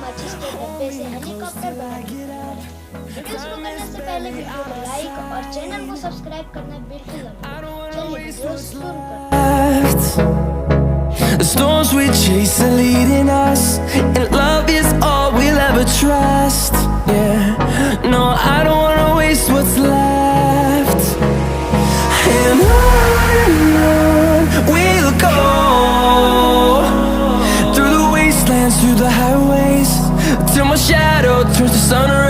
माचिस के डब्बे से हेलीकॉप्टर बनाएंगे। वीडियो शुरू करने से पहले वीडियो को लाइक और चैनल को सब्सक्राइब करना बिल्कुल ना भूलें। चलिए वीडियो शुरू करते हैं। The storms we chase are leading us, and love is all we'll ever trust. Yeah, no, I don't wanna waste what's left. And on we'll go, through the wastelands, through the highways, till my shadow turns to sun rays.